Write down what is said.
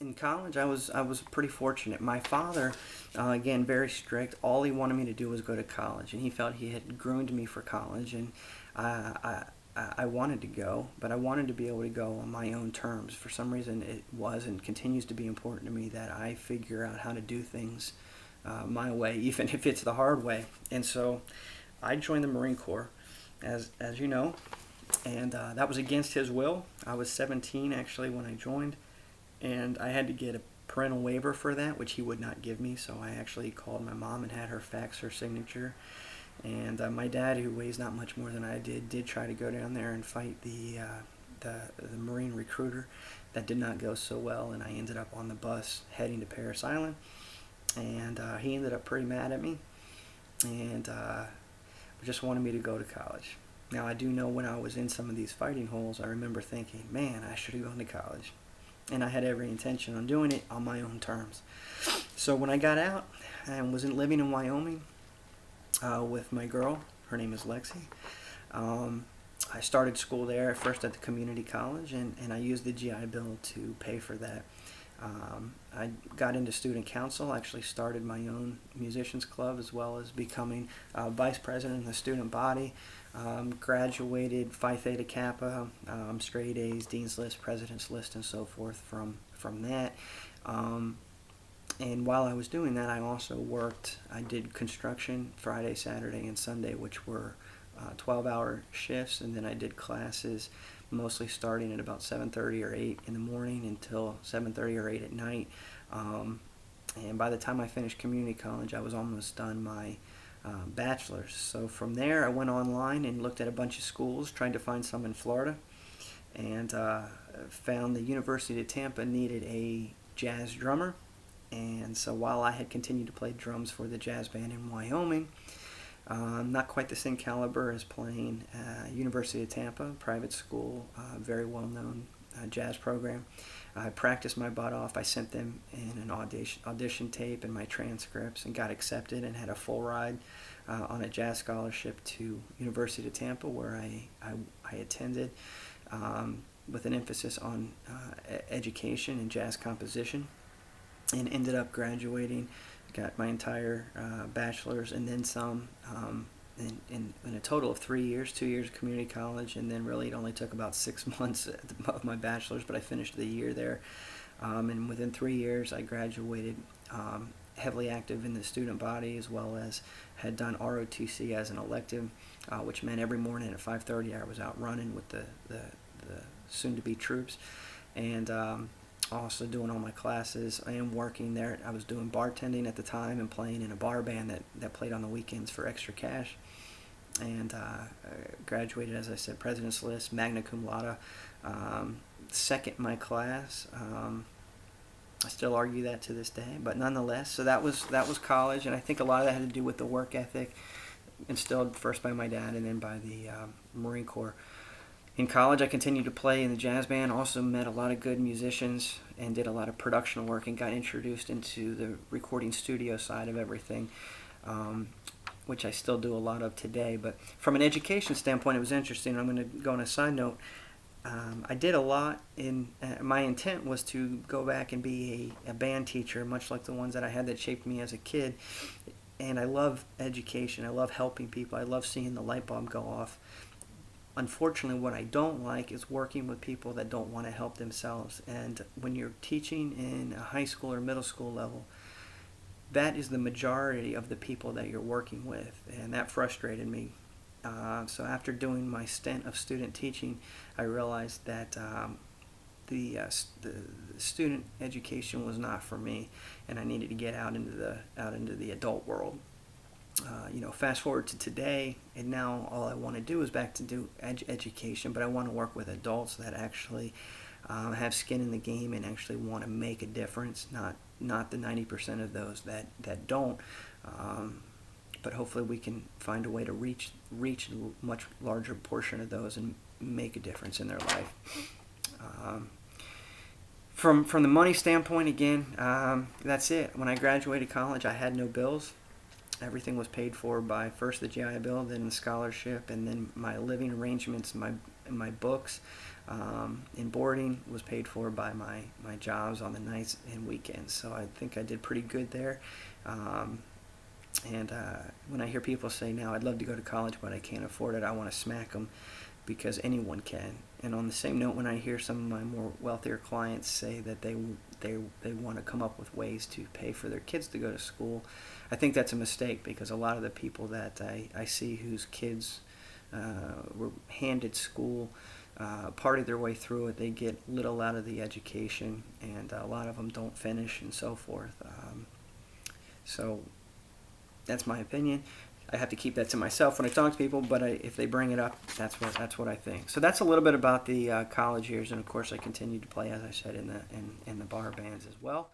In college, I was pretty fortunate. My father, again, very strict. All he wanted me to do was go to college, and he felt he had groomed me for college, and I wanted to go, but I wanted to be able to go on my own terms. For some reason, it was and continues to be important to me that I figure out how to do things my way, even if it's the hard way. And so, I joined the Marine Corps, as you know, and that was against his will. I was 17 actually when I joined, and I had to get a parental waiver for that, which he would not give me. So I actually called my mom and had her fax her signature. And my dad, who weighs not much more than I did try to go down there and fight the Marine recruiter. That did not go so well, and I ended up on the bus heading to Paris Island. And he ended up pretty mad at me, and just wanted me to go to college. Now I do know when I was in some of these fighting holes, I remember thinking, man, I should have gone to college. And I had every intention on doing it on my own terms. So when I got out and was living in Wyoming with my girl, her name is Lexi, I started school there at first at the community college, and I used the GI Bill to pay for that. I got into student council, actually started my own musicians club as well as becoming vice president in the student body. Graduated Phi Theta Kappa, straight A's, Dean's List, President's List, and so forth from that. And while I was doing that, I also worked. I did construction Friday, Saturday, and Sunday, which were 12-hour shifts, and then I did classes mostly starting at about 7:30 or 8 in the morning until 7:30 or 8 at night. And by the time I finished community college, I was almost done my bachelor's. So from there, I went online and looked at a bunch of schools, trying to find some in Florida, and found the University of Tampa needed a jazz drummer. And so while I had continued to play drums for the jazz band in Wyoming, not quite the same caliber as playing University of Tampa, private school, very well-known jazz program. I practiced my butt off. I sent them in an audition tape and my transcripts, and got accepted and had a full ride on a jazz scholarship to University of Tampa, where I attended with an emphasis on education and jazz composition, and ended up graduating. Got my entire bachelor's and then some in a total of 3 years, 2 years of community college, and then really it only took about 6 months of my bachelor's, but I finished the year there. And within 3 years, I graduated, heavily active in the student body, as well as had done ROTC as an elective, which meant every morning at 5:30 I was out running with the soon-to-be troops, and also doing all my classes. I am working there. I was doing bartending at the time and playing in a bar band that played on the weekends for extra cash. And graduated, as I said, President's List, magna cum laude, second in my class. I still argue that to this day, but nonetheless. So that was college, and I think a lot of that had to do with the work ethic instilled first by my dad and then by the Marine Corps. In college, I continued to play in the jazz band, also met a lot of good musicians, and did a lot of production work, and got introduced into the recording studio side of everything, which I still do a lot of today. But from an education standpoint, it was interesting. I'm going to go on a side note. I did a lot my intent was to go back and be a band teacher, much like the ones that I had that shaped me as a kid. And I love education. I love helping people. I love seeing the light bulb go off. Unfortunately, what I don't like is working with people that don't want to help themselves. And when you're teaching in a high school or middle school level, that is the majority of the people that you're working with, and that frustrated me. So after doing my stint of student teaching, I realized that the student education was not for me, and I needed to get out into the adult world. Fast forward to today, and now all I want to do is back to do education, but I want to work with adults that actually have skin in the game and actually want to make a difference, not the 90% of those that don't. But hopefully we can find a way to reach a much larger portion of those and make a difference in their life. From the money standpoint, again, that's it. When I graduated college, I had no bills. Everything was paid for by first the GI Bill, then the scholarship, and then my living arrangements. My my books, and boarding was paid for by my jobs on the nights and weekends. So I think I did pretty good there. Um, and when I hear people say now, I'd love to go to college, but I can't afford it, I want to smack them because anyone can. And on the same note, when I hear some of my more wealthier clients say that they want to come up with ways to pay for their kids to go to school, I think that's a mistake, because a lot of the people that I see whose kids were handed school, party their way through it, they get little out of the education, and a lot of them don't finish and so forth. So that's my opinion. I have to keep that to myself when I talk to people, but if they bring it up, that's what I think. So that's a little bit about the college years, and of course I continued to play, as I said, in the bar bands as well.